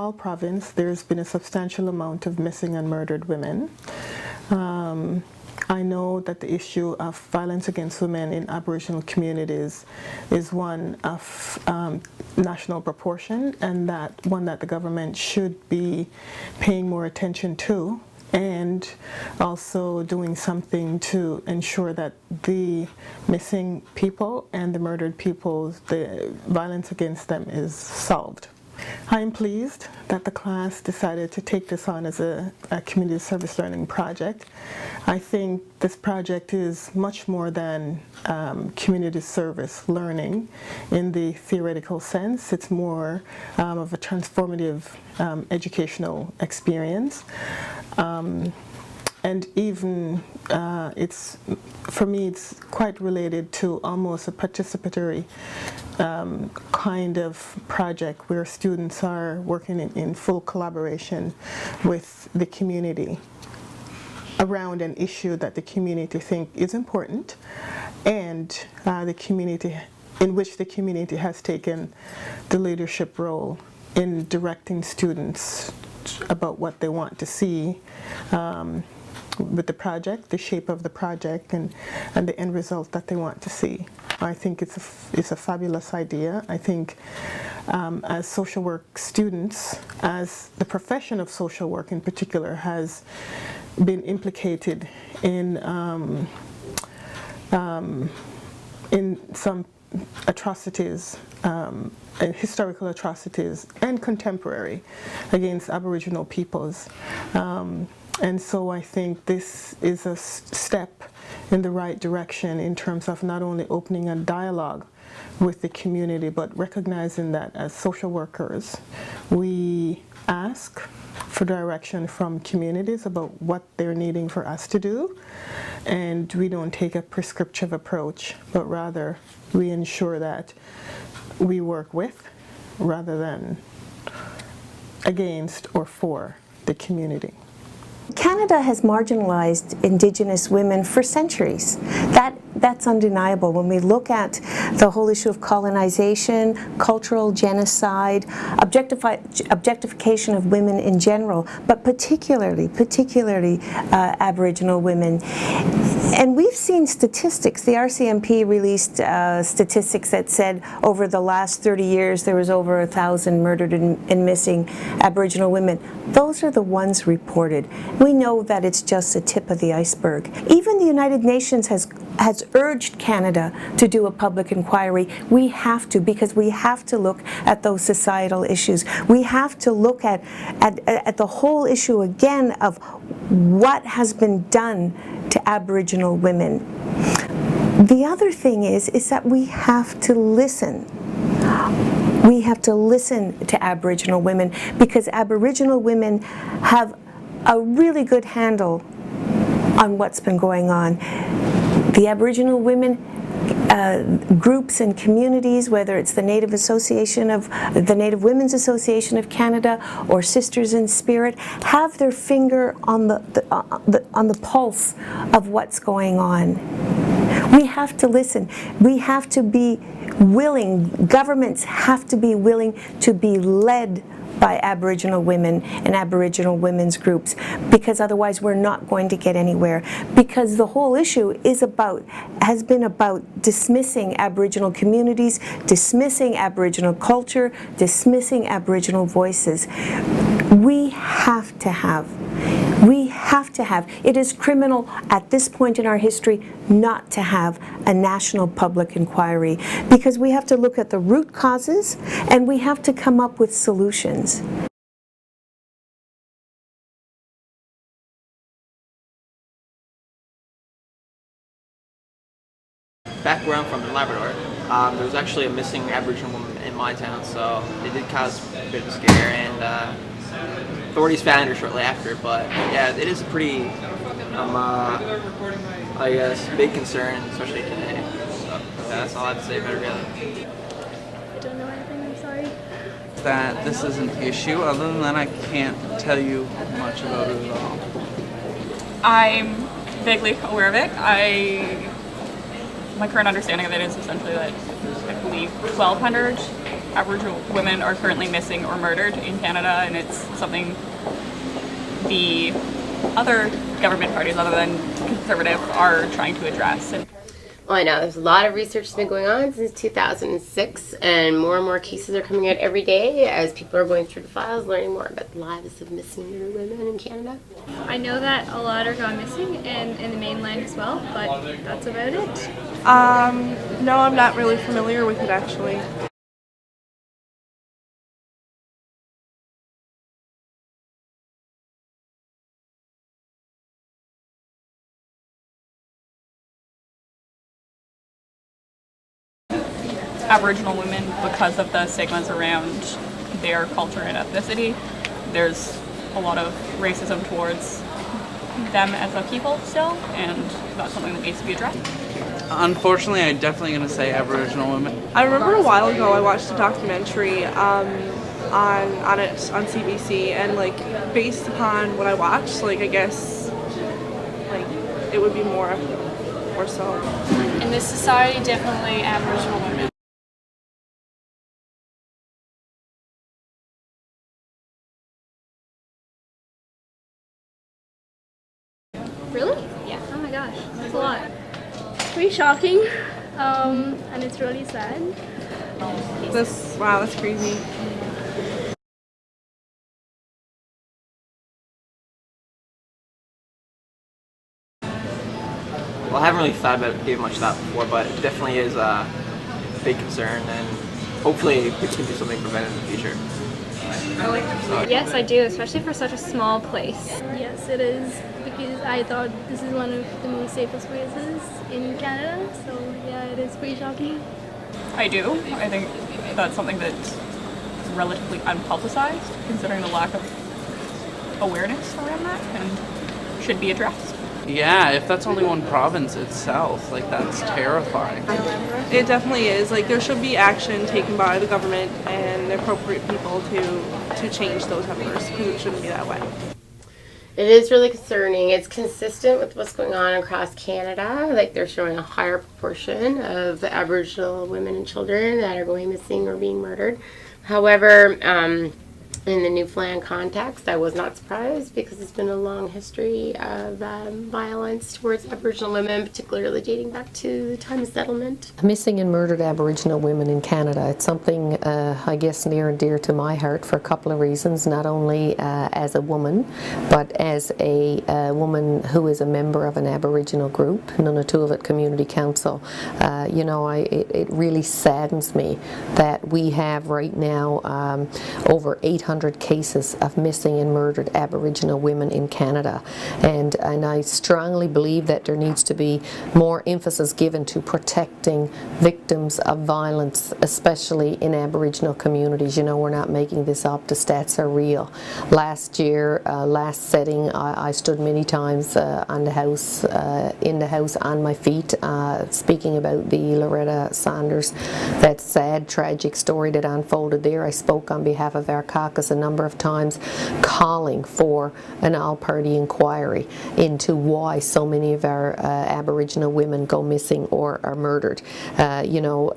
overall province, there's been a substantial amount of missing and murdered women. I know that the issue of violence against women in Aboriginal communities is one of national proportion, and that one that the government should be paying more attention to, and also doing something to ensure that the missing people and the murdered people, the violence against them is solved. I am pleased that the class decided to take this on as a community service learning project. I think this project is much more than community service learning in the theoretical sense. It's more of a transformative educational experience. And even for me, it's quite related to almost a participatory kind of project where students are working in full collaboration with the community around an issue that the community think is important, and the community in which the community has taken the leadership role in directing students about what they want to see with the project, the shape of the project, and the end result that they want to see. I think it's a fabulous idea. I think as social work students, as the profession of social work in particular has been implicated in some atrocities, historical atrocities and contemporary against Aboriginal peoples. And so I think this is a step in the right direction in terms of not only opening a dialogue with the community, but recognizing that as social workers, we ask for direction from communities about what they're needing for us to do. And we don't take a prescriptive approach, but rather we ensure that we work with rather than against or for the community. Canada has marginalized Indigenous women for centuries. That's undeniable. When we look at the whole issue of colonization, cultural genocide, objectification of women in general, but particularly Aboriginal women. And we've seen statistics. The RCMP released statistics that said over the last 30 years there was over 1,000 murdered and missing Aboriginal women. Those are the ones reported. We know that it's just the tip of the iceberg. Even the United Nations has urged Canada to do a public inquiry. We have to, because we have to look at those societal issues. We have to look at the whole issue again of what has been done to Aboriginal women. The other thing is that we have to listen. We have to listen to Aboriginal women, because Aboriginal women have a really good handle on what's been going on. The Aboriginal women groups and communities, whether it's the Native Women's Association of Canada or Sisters in Spirit, have their finger on the pulse of what's going on. We have to listen. We have to be willing. Governments have to be willing to be led by Aboriginal women and Aboriginal women's groups, because otherwise we're not going to get anywhere. Because the whole issue has been about dismissing Aboriginal communities, dismissing Aboriginal culture, dismissing Aboriginal voices. We have to have. It is criminal at this point in our history not to have a national public inquiry, because we have to look at the root causes and we have to come up with solutions. Back where I'm from in Labrador, there was actually a missing Aboriginal woman in my town, so it did cause a bit of a scare, and authorities found her shortly after. But yeah, it is a pretty, I guess, big concern, especially today. So yeah, that's all I have to say about it, really. Don't know anything, I'm sorry. That this is an issue. Other than that, I can't tell you much about it at all. I'm vaguely aware of it. My current understanding of it is essentially that I believe 1,200 Aboriginal women are currently missing or murdered in Canada, and it's something the other government parties other than Conservative are trying to address. Well, I know there's a lot of research that's been going on since 2006, and more cases are coming out every day as people are going through the files, learning more about the lives of missing women in Canada. I know that a lot are gone missing and in the mainland as well, but that's about it. No, I'm not really familiar with it actually. Aboriginal women, because of the stigmas around their culture and ethnicity, there's a lot of racism towards them as a people still, and that's something that needs to be addressed. Unfortunately, I'm definitely going to say Aboriginal women. I remember a while ago I watched a documentary on CBC, and like based upon what I watched, like I guess like it would be more so. In this society, definitely Aboriginal women. Really? Yeah. Oh my gosh, that's a lot. Pretty shocking, and it's really sad. Wow, that's crazy. Well, I haven't really thought about giving much thought before, but it definitely is a big concern, and hopefully we can do something to prevent it in the future. Yes, I do, especially for such a small place. Yes, it is, because I thought this is one of the most safest places in Canada, so yeah, it is pretty shocking. I do. I think that's something that's relatively unpublicized, considering the lack of awareness around that, and should be addressed. Yeah, if that's only one province itself, like that's terrifying. It definitely is. Like there should be action taken by the government and the appropriate people to change those numbers, because it shouldn't be that way. It is really concerning. It's consistent with what's going on across Canada. Like they're showing a higher proportion of Aboriginal women and children that are going missing or being murdered. However, in the Newfoundland context, I was not surprised, because it's been a long history of violence towards Aboriginal women, particularly dating back to the time of settlement. Missing and murdered Aboriginal women in Canada. It's something I guess near and dear to my heart for a couple of reasons, not only as a woman, but as a woman who is a member of an Aboriginal group, Nunatuvet Community Council. You know, it really saddens me that we have right now over 800 cases of missing and murdered Aboriginal women in Canada, and I strongly believe that there needs to be more emphasis given to protecting victims of violence, especially in Aboriginal communities. You know, we're not making this up, the stats are real. Last year, last setting, I stood many times in the house on my feet, speaking about the Loretta Saunders, that sad, tragic story that unfolded there. I spoke on behalf of our caucus a number of times, calling for an all-party inquiry into why so many of our Aboriginal women go missing or are murdered. You know,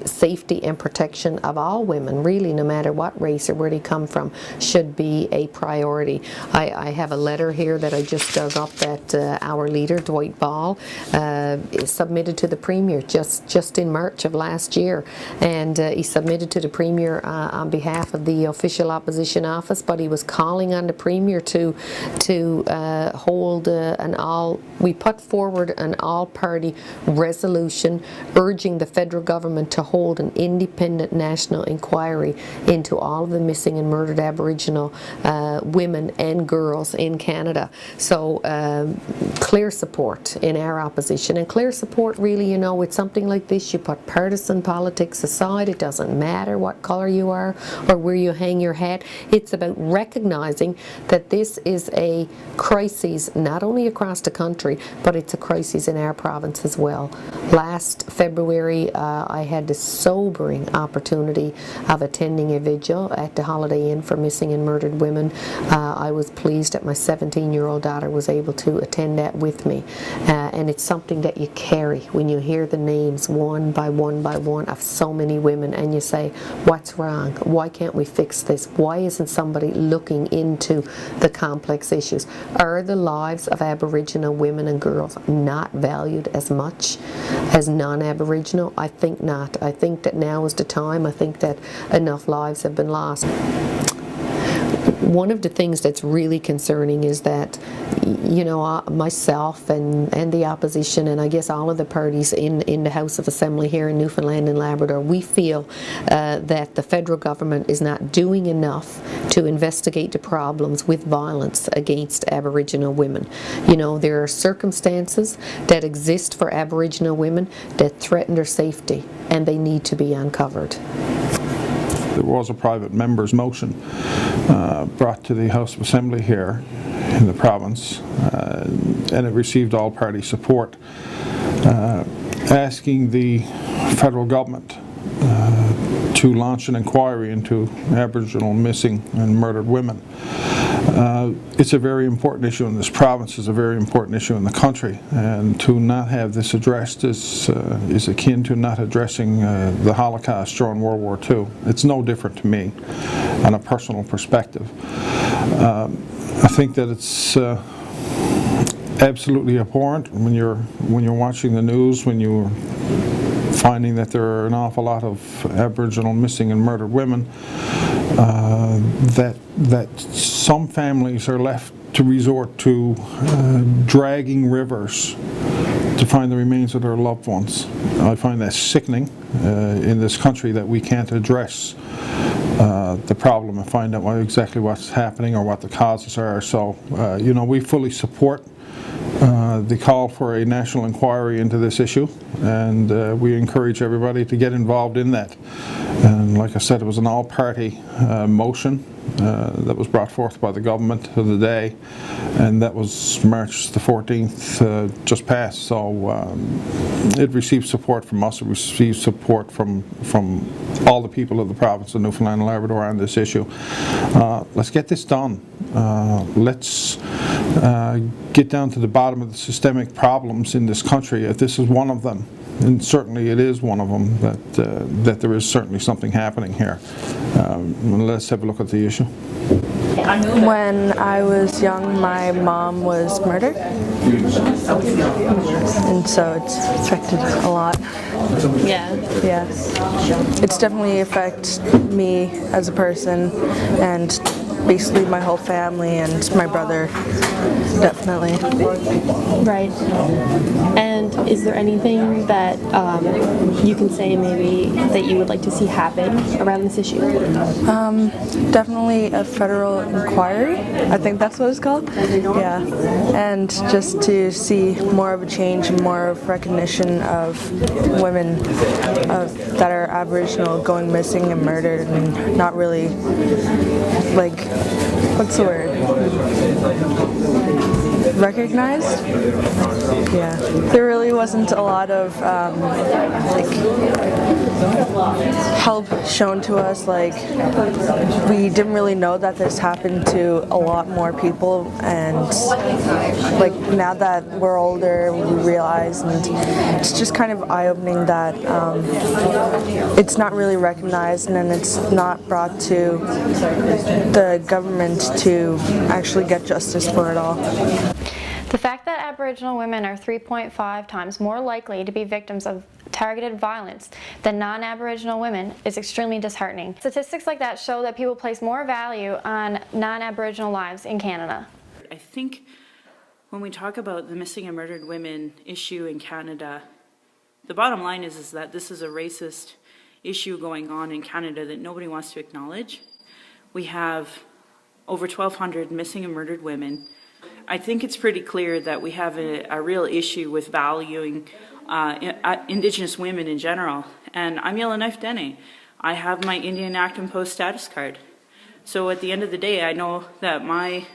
safety and protection of all women, really, no matter what race or where they come from, should be a priority. I have a letter here that I just dug up that our leader, Dwight Ball, submitted to the Premier just in March of last year, and he submitted to the Premier on behalf of the official opposition office, but he was calling on the Premier to hold we put forward an all-party resolution urging the federal government to hold an independent national inquiry into all of the missing and murdered Aboriginal women and girls in Canada. So clear support in our opposition, and clear support really, you know, with something like this, you put partisan politics aside. It doesn't matter what color you are or where you hang your hat. had. It's about recognizing that this is a crisis not only across the country, but it's a crisis in our province as well. Last February, I had the sobering opportunity of attending a vigil at the Holiday Inn for missing and murdered women. I was pleased that my 17-year-old daughter was able to attend that with me. And it's something that you carry when you hear the names one by one by one of so many women, and you say, what's wrong? Why can't we fix this? Why isn't somebody looking into the complex issues? Are the lives of Aboriginal women and girls not valued as much as non-Aboriginal? I think not. I think that now is the time. I think that enough lives have been lost. One of the things that's really concerning is that, you know, myself and the opposition, and I guess all of the parties in the House of Assembly here in Newfoundland and Labrador, we feel that the federal government is not doing enough to investigate the problems with violence against Aboriginal women. You know, there are circumstances that exist for Aboriginal women that threaten their safety, and they need to be uncovered. There was a private member's motion brought to the House of Assembly here in the province, and it received all party support, asking the federal government to launch an inquiry into Aboriginal missing and murdered women. It's a very important issue in this province, it's a very important issue in the country, and to not have this addressed is akin to not addressing the Holocaust during World War II. It's no different to me on a personal perspective. I think that it's absolutely abhorrent when you're watching the news, when you're finding that there are an awful lot of Aboriginal missing and murdered women, that some families are left to resort to dragging rivers to find the remains of their loved ones. I find that sickening in this country, that we can't address the problem and find out exactly what's happening or what the causes are. So, you know, we fully support the call for a national inquiry into this issue, and we encourage everybody to get involved in that. And like I said, it was an all-party motion that was brought forth by the government of the day, and that was March the 14th just passed. So it received support from us, it received support from all the people of the province of Newfoundland and Labrador on this issue. Let's get this done. Let's get down to the bottom of the systemic problems in this country. If this is one of them, and certainly it is one of them, that there is certainly something happening here. Let's have a look at the issue. When I was young, my mom was murdered, and so it's affected a lot. Yeah. It's definitely affected me as a person, and basically my whole family and my brother, definitely. Right. And is there anything that you can say maybe that you would like to see happen around this issue? Definitely a federal inquiry. I think that's what it's called. Yeah. And just to see more of a change and more of recognition of women that are Aboriginal going missing and murdered, and not really, like, what's the word? Recognized? Yeah. There really wasn't a lot of help shown to us. Like, we didn't really know that this happened to a lot more people, and like now that we're older, we realize, and it's just kind of eye-opening that it's not really recognized, and then it's not brought to the government to actually get justice for it all. The fact that Aboriginal women are 3.5 times more likely to be victims of targeted violence than non-Aboriginal women is extremely disheartening. Statistics like that show that people place more value on non-Aboriginal lives in Canada. I think when we talk about the missing and murdered women issue in Canada, the bottom line is that this is a racist issue going on in Canada that nobody wants to acknowledge. We have over 1,200 missing and murdered women. I think it's pretty clear that we have a real issue with valuing Indigenous women in general. And I'm Yellowknife Dene. I have my Indian Acton Post status card. So at the end of the day, I know that my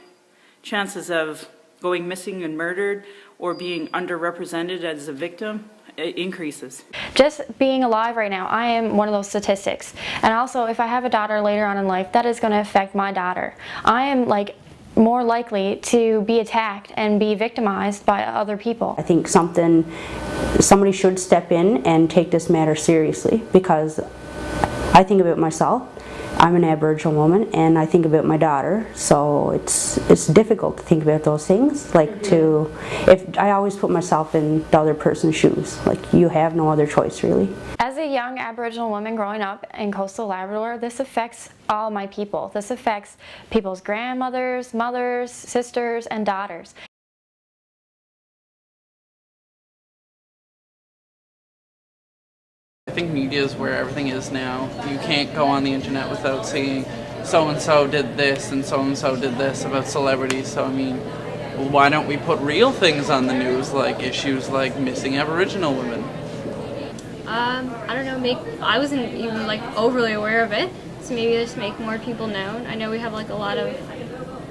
chances of going missing and murdered or being underrepresented as a victim, it increases. Just being alive right now, I am one of those statistics. And also, if I have a daughter later on in life, that is going to affect my daughter. I am like more likely to be attacked and be victimized by other people. I think somebody should step in and take this matter seriously, because I think about myself. I'm an Aboriginal woman, and I think about my daughter, so it's difficult to think about those things. Like if I always put myself in the other person's shoes, like you have no other choice really. As a young Aboriginal woman growing up in coastal Labrador, this affects all my people. This affects people's grandmothers, mothers, sisters, and daughters. I think media is where everything is now. You can't go on the internet without seeing so-and-so did this and so-and-so did this about celebrities. So, I mean, why don't we put real things on the news, like issues like missing Aboriginal women? I don't know, I wasn't even like overly aware of it, so maybe just make more people known. I know we have like a lot of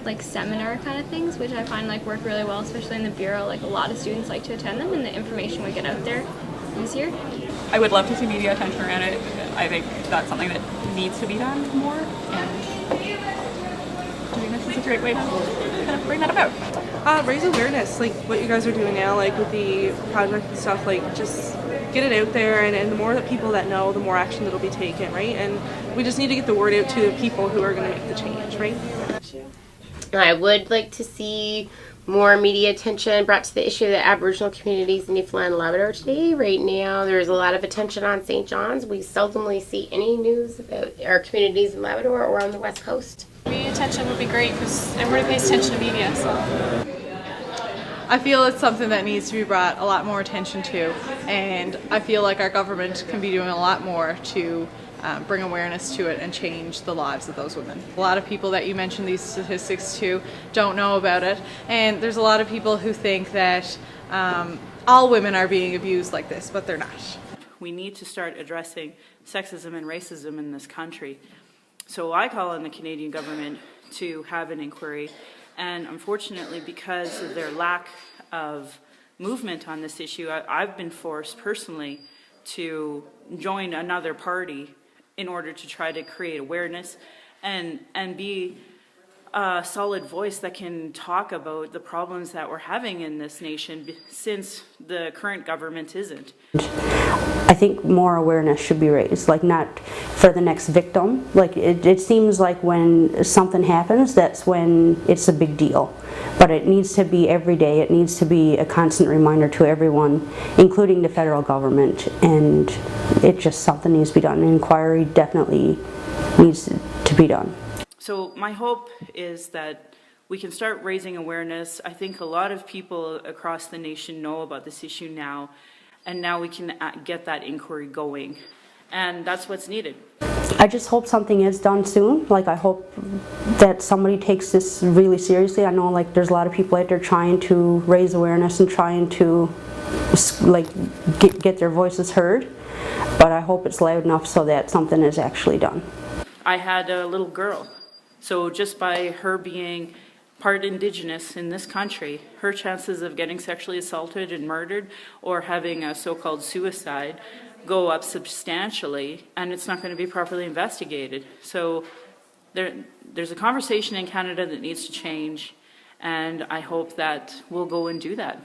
like seminar kind of things, which I find like work really well, especially in the Bureau. Like a lot of students like to attend them, and the information we get out there easier. I would love to see media attention around it. I think that's something that needs to be done more, and doing this is a great way to kind of bring that about. Raise awareness, like what you guys are doing now, like with the project and stuff, like just get it out there, and the more that people that know, the more action that'll be taken, right? And we just need to get the word out to the people who are going to make the change, right? I would like to see more media attention brought to the issue of the Aboriginal communities in Newfoundland and Labrador today. Right now, there's a lot of attention on St. John's. We seldomly see any news about our communities in Labrador or on the West Coast. Media attention would be great because everybody pays attention to media. So. I feel it's something that needs to be brought a lot more attention to, and I feel like our government can be doing a lot more to bring awareness to it and change the lives of those women. A lot of people that you mentioned these statistics to don't know about it, and there's a lot of people who think that all women are being abused like this, but they're not. We need to start addressing sexism and racism in this country. So I call on the Canadian government to have an inquiry, and unfortunately, because of their lack of movement on this issue, I've been forced personally to join another party in order to try to create awareness and be a solid voice that can talk about the problems that we're having in this nation, since the current government isn't. I think more awareness should be raised, like not for the next victim. Like it seems like when something happens, that's when it's a big deal. But it needs to be every day. It needs to be a constant reminder to everyone, including the federal government, and it just something needs to be done. An inquiry definitely needs to be done. So my hope is that we can start raising awareness. I think a lot of people across the nation know about this issue now, and now we can get that inquiry going, and that's what's needed. I just hope something is done soon. Like I hope that somebody takes this really seriously. I know like there's a lot of people out there trying to raise awareness and trying to like get their voices heard, but I hope it's loud enough so that something is actually done. I had a little girl, so just by her being part Indigenous in this country, her chances of getting sexually assaulted and murdered or having a so-called suicide go up substantially, and it's not going to be properly investigated. So there's a conversation in Canada that needs to change, and I hope that we'll go and do that.